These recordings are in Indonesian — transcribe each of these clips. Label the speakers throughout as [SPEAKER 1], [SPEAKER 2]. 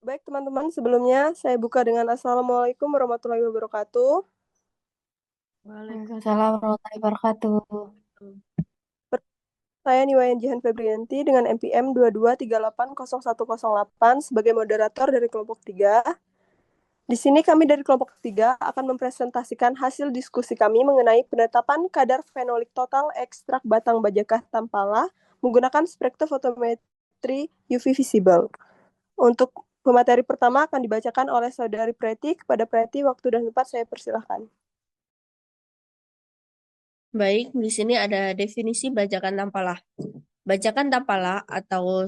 [SPEAKER 1] Baik teman-teman, sebelumnya saya buka dengan Assalamualaikum warahmatullahi wabarakatuh.
[SPEAKER 2] Waalaikumsalam warahmatullahi wabarakatuh.
[SPEAKER 1] Saya Niwayan Jihan Febrianti dengan NPM 22380108 sebagai moderator dari kelompok 3. Di sini kami dari kelompok 3 akan mempresentasikan hasil diskusi kami mengenai penetapan kadar fenolik total ekstrak batang bajakah tampala menggunakan spektrofotometri UV visible. Untuk pemateri pertama akan dibacakan oleh Saudari Preti. Kepada Preti, waktu dan tempat saya persilahkan.
[SPEAKER 3] Baik, di sini ada definisi bajakan tampala. Bajakan tampala atau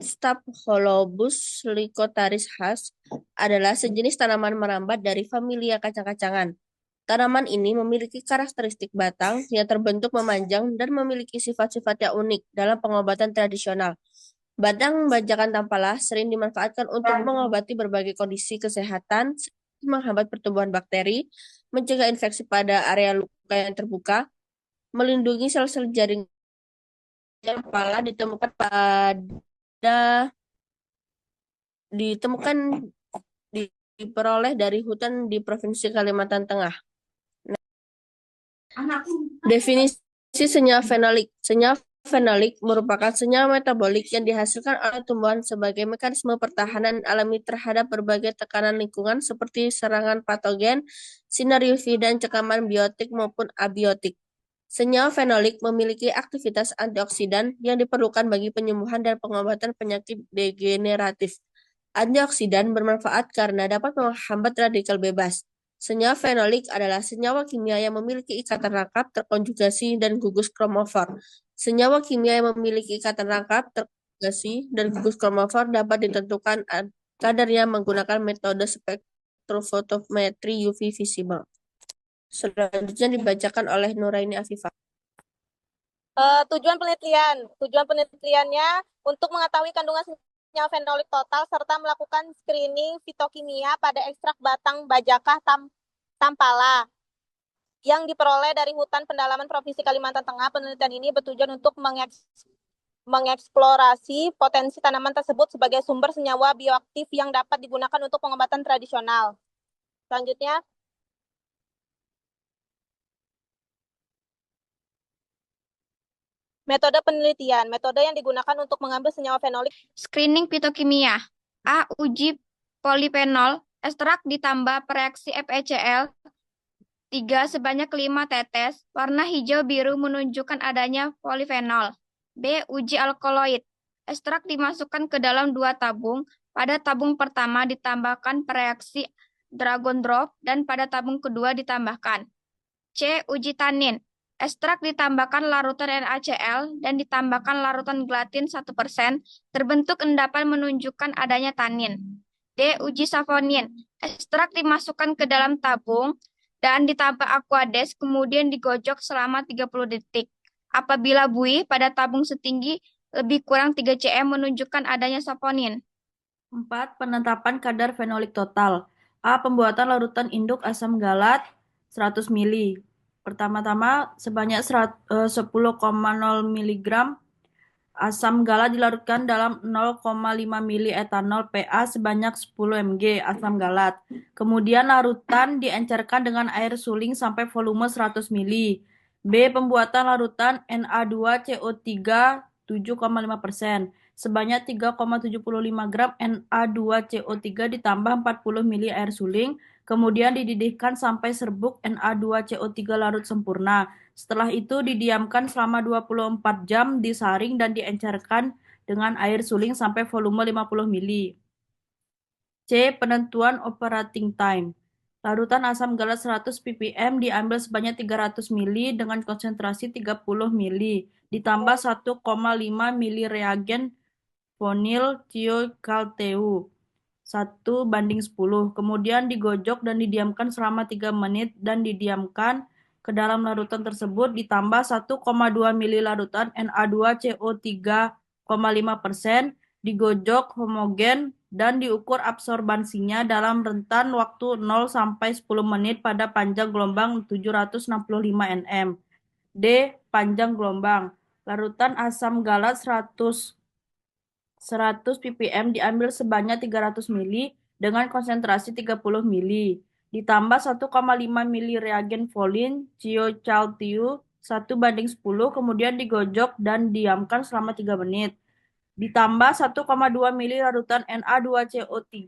[SPEAKER 3] Staphylobothus lycotaris khas adalah sejenis tanaman merambat dari familia kacang-kacangan. Tanaman ini memiliki karakteristik batang yang terbentuk memanjang dan memiliki sifat-sifat yang unik dalam pengobatan tradisional. Batang bajakan tampala sering dimanfaatkan untuk mengobati berbagai kondisi kesehatan, seperti menghambat pertumbuhan bakteri, mencegah infeksi pada area luka yang terbuka, melindungi sel-sel jaring kepala ditemukan diperoleh dari hutan di Provinsi Kalimantan Tengah. Definisi senyawa fenolik. Senyawa fenolik merupakan senyawa metabolik yang dihasilkan oleh tumbuhan sebagai mekanisme pertahanan alami terhadap berbagai tekanan lingkungan seperti serangan patogen, sinar UV, dan cekaman biotik maupun abiotik. Senyawa fenolik memiliki aktivitas antioksidan yang diperlukan bagi penyembuhan dan pengobatan penyakit degeneratif. Antioksidan bermanfaat karena dapat menghambat radikal bebas. Senyawa fenolik adalah senyawa kimia yang memiliki ikatan rangkap, terkonjugasi, dan gugus kromofor. Senyawa kimia yang memiliki ikatan rangkap, terkonjugasi, dan gugus kromofor dapat ditentukan kadarnya menggunakan metode spektrofotometri UV visible. Selanjutnya dibacakan oleh Nuraini Afifah.
[SPEAKER 4] Tujuan penelitiannya untuk mengetahui kandungan senyawa fenolik total serta melakukan screening fitokimia pada ekstrak batang bajakah tampala yang diperoleh dari hutan pendalaman Provinsi Kalimantan Tengah. Penelitian ini bertujuan untuk mengeksplorasi potensi tanaman tersebut sebagai sumber senyawa bioaktif yang dapat digunakan untuk pengobatan tradisional. Selanjutnya, metode penelitian. Metode yang digunakan untuk mengambil senyawa fenolik.
[SPEAKER 2] Screening fitokimia. A. Uji polifenol. Ekstrak ditambah reaksi FeCl 3 sebanyak 5 tetes. Warna hijau biru menunjukkan adanya polifenol. B. Uji alkaloid. Ekstrak dimasukkan ke dalam 2 tabung. Pada tabung pertama ditambahkan reaksi dragon drop dan pada tabung kedua ditambahkan. C. Uji tanin. Ekstrak ditambahkan larutan NaCl dan ditambahkan larutan gelatin 1%, terbentuk endapan menunjukkan adanya tanin. D. Uji saponin. Ekstrak dimasukkan ke dalam tabung dan ditambah aqueous, kemudian digojok selama 30 detik. Apabila buih pada tabung setinggi lebih kurang 3 cm menunjukkan adanya saponin.
[SPEAKER 5] 4. Penetapan kadar fenolik total. A. Pembuatan larutan induk asam galat 100 ml. Pertama-tama sebanyak 10,0 mg asam galat dilarutkan dalam 0,5 ml etanol PA sebanyak 10 mg asam galat. Kemudian larutan diencerkan dengan air suling sampai volume 100 ml. B. Pembuatan larutan Na2CO3 7,5%. Sebanyak 3,75 gram Na2CO3 ditambah 40 ml air suling, kemudian dididihkan sampai serbuk Na2CO3 larut sempurna. Setelah itu didiamkan selama 24 jam, disaring dan diencerkan dengan air suling sampai volume 50 ml. C. Penentuan operating time. Larutan asam galat 100 ppm diambil sebanyak 300 ml dengan konsentrasi 30 ml, ditambah 1,5 ml reagen fonil thiokalteu 1:10. Kemudian digojok dan didiamkan selama 3 menit dan didiamkan ke dalam larutan tersebut ditambah 1,2 ml larutan Na2CO3,5%, digojok homogen dan diukur absorbansinya dalam rentan waktu 0 sampai 10 menit pada panjang gelombang 765 nm. D. Panjang gelombang. Larutan asam galat 100 100 ppm diambil sebanyak 300 mili dengan konsentrasi 30 mili. Ditambah 1,5 mili reagen Volin, Ciocaltiu 1:10, kemudian digojok dan diamkan selama 3 menit. Ditambah 1,2 mili larutan Na2CO3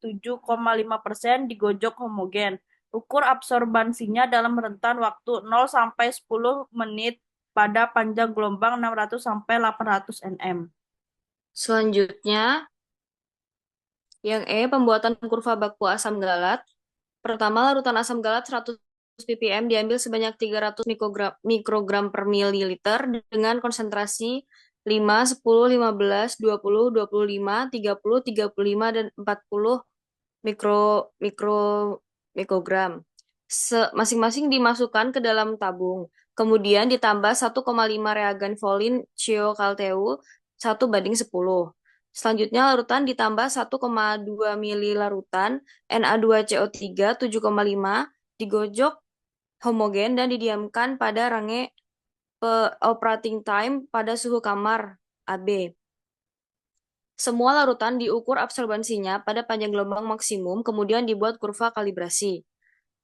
[SPEAKER 5] 7,5% digojok homogen. Ukur absorbansinya dalam rentan waktu 0 sampai 10 menit pada panjang gelombang 600 sampai 800 nm.
[SPEAKER 6] Selanjutnya, yang pembuatan kurva baku asam galat. Pertama, larutan asam galat 100 ppm diambil sebanyak 300 mikrogram per mililiter dengan konsentrasi 5, 10, 15, 20, 25, 30, 35, dan 40 mikrogram. Masing-masing dimasukkan ke dalam tabung. Kemudian ditambah 1,5 reagen Volin Ciocalteu 1:10. Selanjutnya larutan ditambah 1,2 mili larutan Na2CO3 7,5 digojok homogen dan didiamkan pada range operating time pada suhu kamar AB. Semua larutan diukur absorbansinya pada panjang gelombang maksimum, kemudian dibuat kurva kalibrasi.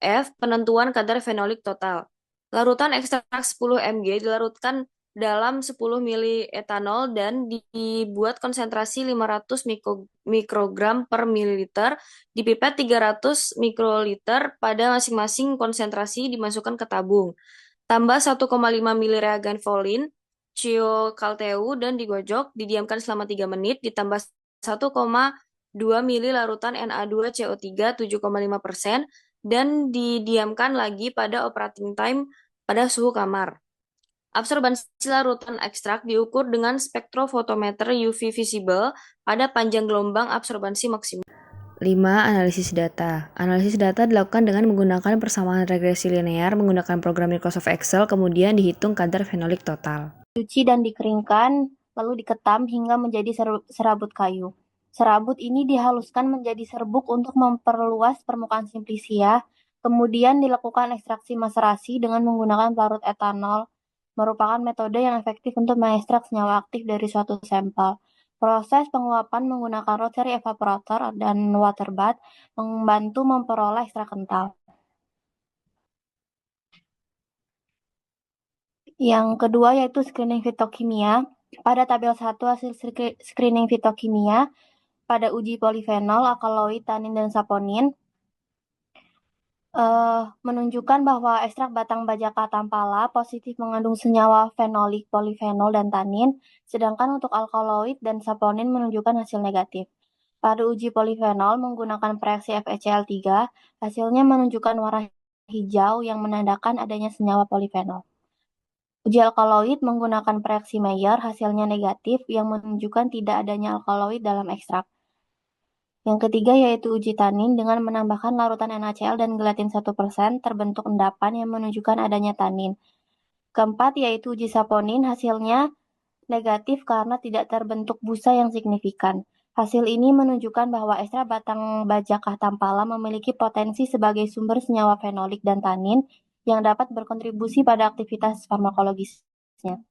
[SPEAKER 6] F. Penentuan kadar fenolik total. Larutan ekstrak 10 mg dilarutkan dalam 10 mili etanol dan dibuat konsentrasi 500 mikrogram per mililiter, dipipet 300 mikroliter pada masing-masing konsentrasi dimasukkan ke tabung. Tambah 1,5 mili reagen Volin, Ciocalteu dan digojok, didiamkan selama 3 menit, ditambah 1,2 mili larutan Na2CO3 7,5%, dan didiamkan lagi pada operating time pada suhu kamar. Absorbansi larutan ekstrak diukur dengan spektrofotometer UV visible pada panjang gelombang absorbansi maksimum.
[SPEAKER 7] 5. Analisis data. Analisis data dilakukan dengan menggunakan persamaan regresi linear menggunakan program Microsoft Excel, kemudian dihitung kadar fenolik total.
[SPEAKER 8] Dicuci dan dikeringkan, lalu diketam hingga menjadi serabut kayu. Serabut ini dihaluskan menjadi serbuk untuk memperluas permukaan simplisia, kemudian dilakukan ekstraksi maserasi dengan menggunakan pelarut etanol, merupakan metode yang efektif untuk mengekstrak senyawa aktif dari suatu sampel. Proses penguapan menggunakan rotary evaporator dan water bath membantu memperoleh ekstrak kental. Yang kedua yaitu screening fitokimia. Pada tabel 1 hasil screening fitokimia pada uji polifenol, alkaloid, tanin, dan saponin menunjukkan bahwa ekstrak batang bajaka tampala positif mengandung senyawa fenolik, polifenol, dan tanin, sedangkan untuk alkaloid dan saponin menunjukkan hasil negatif. Pada uji polifenol menggunakan reaksi FeCl3, hasilnya menunjukkan warna hijau yang menandakan adanya senyawa polifenol. Uji alkaloid menggunakan reaksi Mayer, hasilnya negatif yang menunjukkan tidak adanya alkaloid dalam ekstrak. Yang ketiga yaitu uji tanin dengan menambahkan larutan NaCl dan gelatin 1% terbentuk endapan yang menunjukkan adanya tanin. Keempat yaitu uji saponin, hasilnya negatif karena tidak terbentuk busa yang signifikan. Hasil ini menunjukkan bahwa ekstrak batang bajaka tampala memiliki potensi sebagai sumber senyawa fenolik dan tanin yang dapat berkontribusi pada aktivitas farmakologisnya.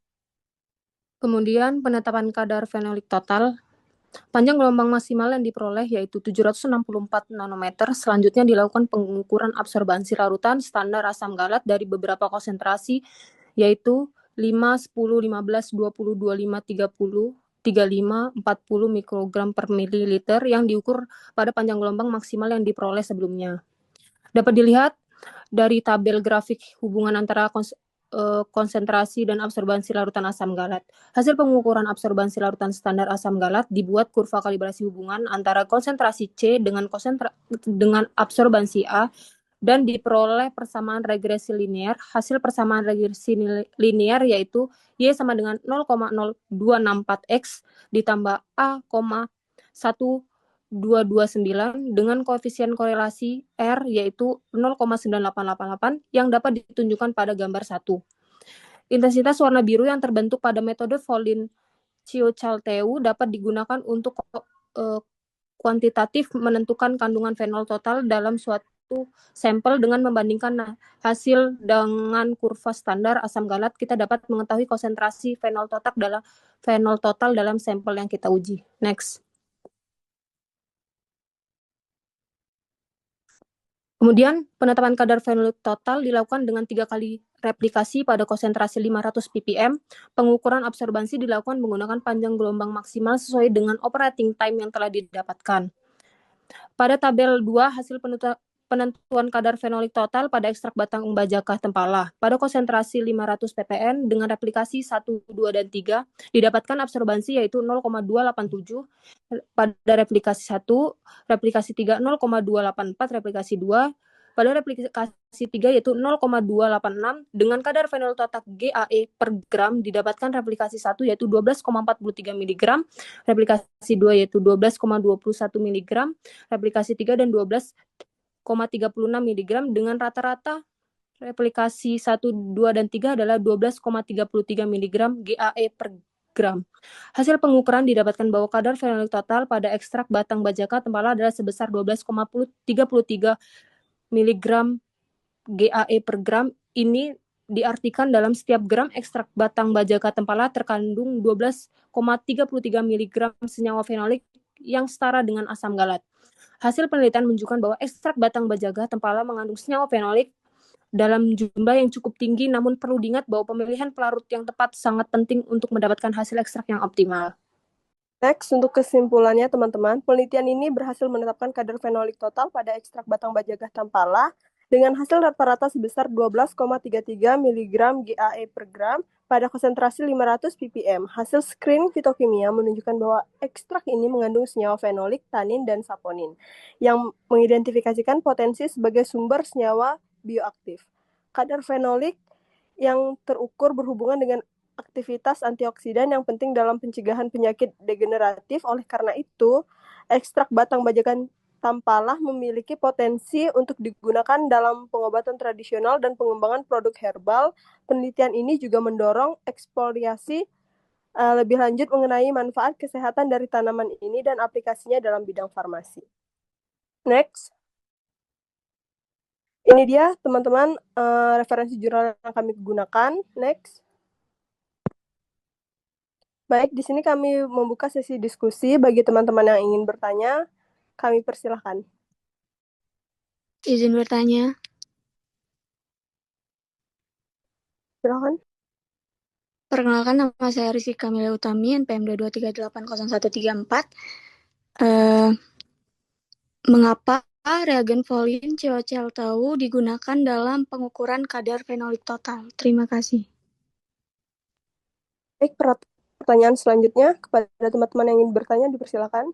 [SPEAKER 9] Kemudian penetapan kadar fenolik total. Panjang gelombang maksimal yang diperoleh yaitu 764 nanometer. Selanjutnya dilakukan pengukuran absorbansi larutan standar asam galat dari beberapa konsentrasi yaitu 5, 10, 15, 20, 25, 30, 35, 40 mikrogram per mililiter yang diukur pada panjang gelombang maksimal yang diperoleh sebelumnya. Dapat dilihat dari tabel grafik hubungan antara konsentrasi dan absorbansi larutan asam galat. Hasil pengukuran absorbansi larutan standar asam galat dibuat kurva kalibrasi hubungan antara konsentrasi C dengan absorbansi A dan diperoleh persamaan regresi linear. Hasil persamaan regresi linear yaitu Y sama dengan 0,0264X ditambah A, 1229 dengan koefisien korelasi R yaitu 0,9888 yang dapat ditunjukkan pada gambar 1. Intensitas warna biru yang terbentuk pada metode Volin Ciocalteu dapat digunakan untuk kuantitatif menentukan kandungan fenol total dalam suatu satu sampel dengan membandingkan hasil dengan kurva standar asam galat, kita dapat mengetahui konsentrasi fenol total dalam sampel yang kita uji. Next. Kemudian, penetapan kadar fenolik total dilakukan dengan 3 kali replikasi pada konsentrasi 500 ppm. Pengukuran absorbansi dilakukan menggunakan panjang gelombang maksimal sesuai dengan operating time yang telah didapatkan. Pada tabel 2, hasil penentuan kadar fenolik total pada ekstrak batang bajaka tempala. Pada konsentrasi 500 ppm dengan replikasi 1, 2, dan 3, didapatkan absorbansi yaitu 0,287, pada replikasi 1, replikasi 3 0,284, replikasi 2, pada replikasi 3 yaitu 0,286, dengan kadar fenol total GAE per gram didapatkan replikasi 1 yaitu 12,43 mg, replikasi 2 yaitu 12,21 mg, replikasi 3 dan 12,36 mg, dengan rata-rata replikasi 1, 2, dan 3 adalah 12,33 mg GAE per gram. Hasil pengukuran didapatkan bahwa kadar fenolik total pada ekstrak batang bajaka tempala adalah sebesar 12,33 mg GAE per gram. Ini diartikan dalam setiap gram ekstrak batang bajaka tempala terkandung 12,33 mg senyawa fenolik yang setara dengan asam galat. Hasil penelitian menunjukkan bahwa ekstrak batang bajaka tempala mengandung senyawa fenolik dalam jumlah yang cukup tinggi, namun perlu diingat bahwa pemilihan pelarut yang tepat sangat penting untuk mendapatkan hasil ekstrak yang optimal.
[SPEAKER 1] Next, untuk kesimpulannya teman-teman, penelitian ini berhasil menetapkan kadar fenolik total pada ekstrak batang bajaka tempala dengan hasil rata-rata sebesar 12,33 mg GAE per gram pada konsentrasi 500 ppm. Hasil screening fitokimia menunjukkan bahwa ekstrak ini mengandung senyawa fenolik, tanin, dan saponin yang mengidentifikasikan potensi sebagai sumber senyawa bioaktif. Kadar fenolik yang terukur berhubungan dengan aktivitas antioksidan yang penting dalam pencegahan penyakit degeneratif. Oleh karena itu, ekstrak batang bajaka tempala memiliki potensi untuk digunakan dalam pengobatan tradisional dan pengembangan produk herbal. Penelitian ini juga mendorong eksplorasi lebih lanjut mengenai manfaat kesehatan dari tanaman ini dan aplikasinya dalam bidang farmasi. Next. Ini dia teman-teman referensi jurnal yang kami gunakan. Next. Baik, di sini kami membuka sesi diskusi. Bagi teman-teman yang ingin bertanya, kami persilahkan.
[SPEAKER 10] Izin bertanya.
[SPEAKER 1] Silakan.
[SPEAKER 10] Perkenalkan, nama saya Rizky Kamila Utami, NPM 223880134. Mengapa reagen Volin COCl-TAU digunakan dalam pengukuran kadar fenolik total? Terima kasih.
[SPEAKER 1] Baik, pertanyaan selanjutnya kepada teman-teman yang ingin bertanya, dipersilakan.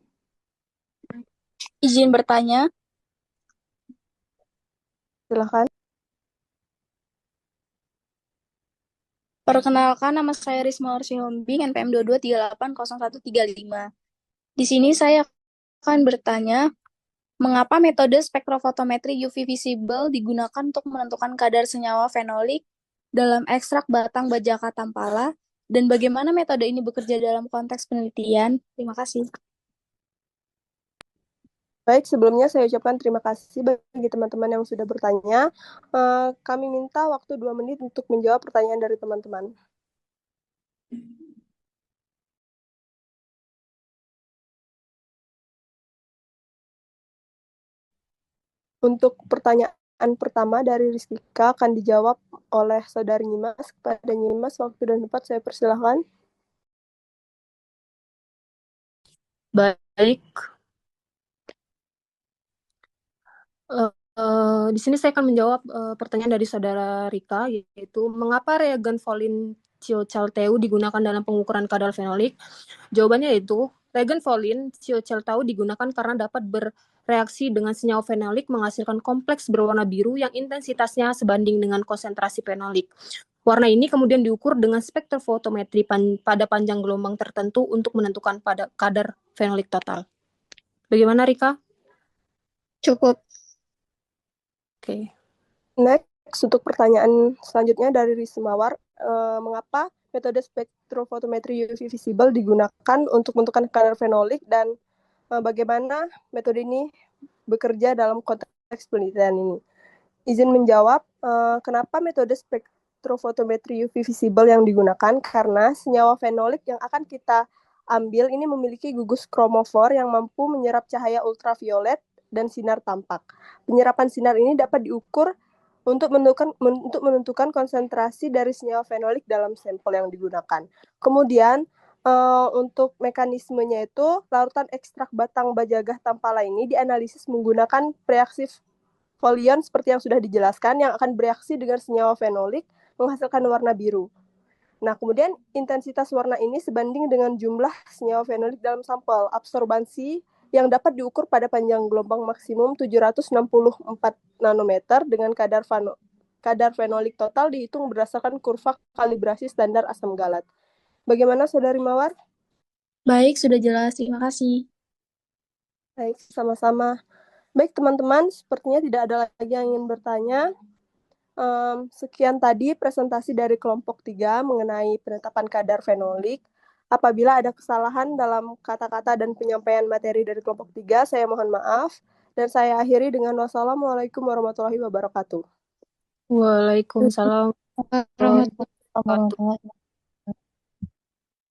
[SPEAKER 11] Izin bertanya.
[SPEAKER 1] Silakan.
[SPEAKER 11] Perkenalkan, nama saya Risma Orsihombing, NPM 22380135. Di sini saya akan bertanya, mengapa metode spektrofotometri UV visible digunakan untuk menentukan kadar senyawa fenolik dalam ekstrak batang bajaka tempala, dan bagaimana metode ini bekerja dalam konteks penelitian? Terima kasih.
[SPEAKER 1] Baik, sebelumnya saya ucapkan terima kasih bagi teman-teman yang sudah bertanya. Kami minta waktu 2 menit untuk menjawab pertanyaan dari teman-teman. Untuk pertanyaan pertama dari Rizkika akan dijawab oleh Saudari Nyimas. Kepada Nyimas, waktu dan tempat saya persilahkan.
[SPEAKER 9] Baik. Di sini saya akan menjawab pertanyaan dari Saudara Rika, yaitu mengapa reagen Volin COCl-TAU digunakan dalam pengukuran kadar fenolik? Jawabannya yaitu reagen Volin COCl-TAU digunakan karena dapat bereaksi dengan senyawa fenolik menghasilkan kompleks berwarna biru yang intensitasnya sebanding dengan konsentrasi fenolik. Warna ini kemudian diukur dengan spektrofotometri pada panjang gelombang tertentu untuk menentukan pada kadar fenolik total. Bagaimana, Rika?
[SPEAKER 10] Cukup.
[SPEAKER 9] Oke.
[SPEAKER 1] Next, untuk pertanyaan selanjutnya dari Rismawar, mengapa metode spektrofotometri UV visible digunakan untuk menentukan kadar fenolik dan bagaimana metode ini bekerja dalam konteks konteks penelitian ini. Izin menjawab, kenapa metode spektrofotometri UV visible yang digunakan? Karena senyawa fenolik yang akan kita ambil ini memiliki gugus kromofor yang mampu menyerap cahaya ultraviolet dan sinar tampak. Penyerapan sinar ini dapat diukur untuk menentukan konsentrasi dari senyawa fenolik dalam sampel yang digunakan. Kemudian, untuk mekanismenya itu, larutan ekstrak batang bajagah tampala ini dianalisis menggunakan reaksi Folion seperti yang sudah dijelaskan yang akan bereaksi dengan senyawa fenolik menghasilkan warna biru. Nah, kemudian intensitas warna ini sebanding dengan jumlah senyawa fenolik dalam sampel. Absorbansi yang dapat diukur pada panjang gelombang maksimum 764 nanometer dengan kadar fenolik total dihitung berdasarkan kurva kalibrasi standar asam galat. Bagaimana Saudari Mawar?
[SPEAKER 11] Baik, sudah jelas. Terima kasih.
[SPEAKER 1] Baik, sama-sama. Baik teman-teman, sepertinya tidak ada lagi yang ingin bertanya. Sekian tadi presentasi dari kelompok 3 mengenai penetapan kadar fenolik. Apabila ada kesalahan dalam kata-kata dan penyampaian materi dari kelompok 3, saya mohon maaf. Dan saya akhiri dengan wassalamualaikum warahmatullahi wabarakatuh.
[SPEAKER 9] Waalaikumsalam warahmatullahi wabarakatuh.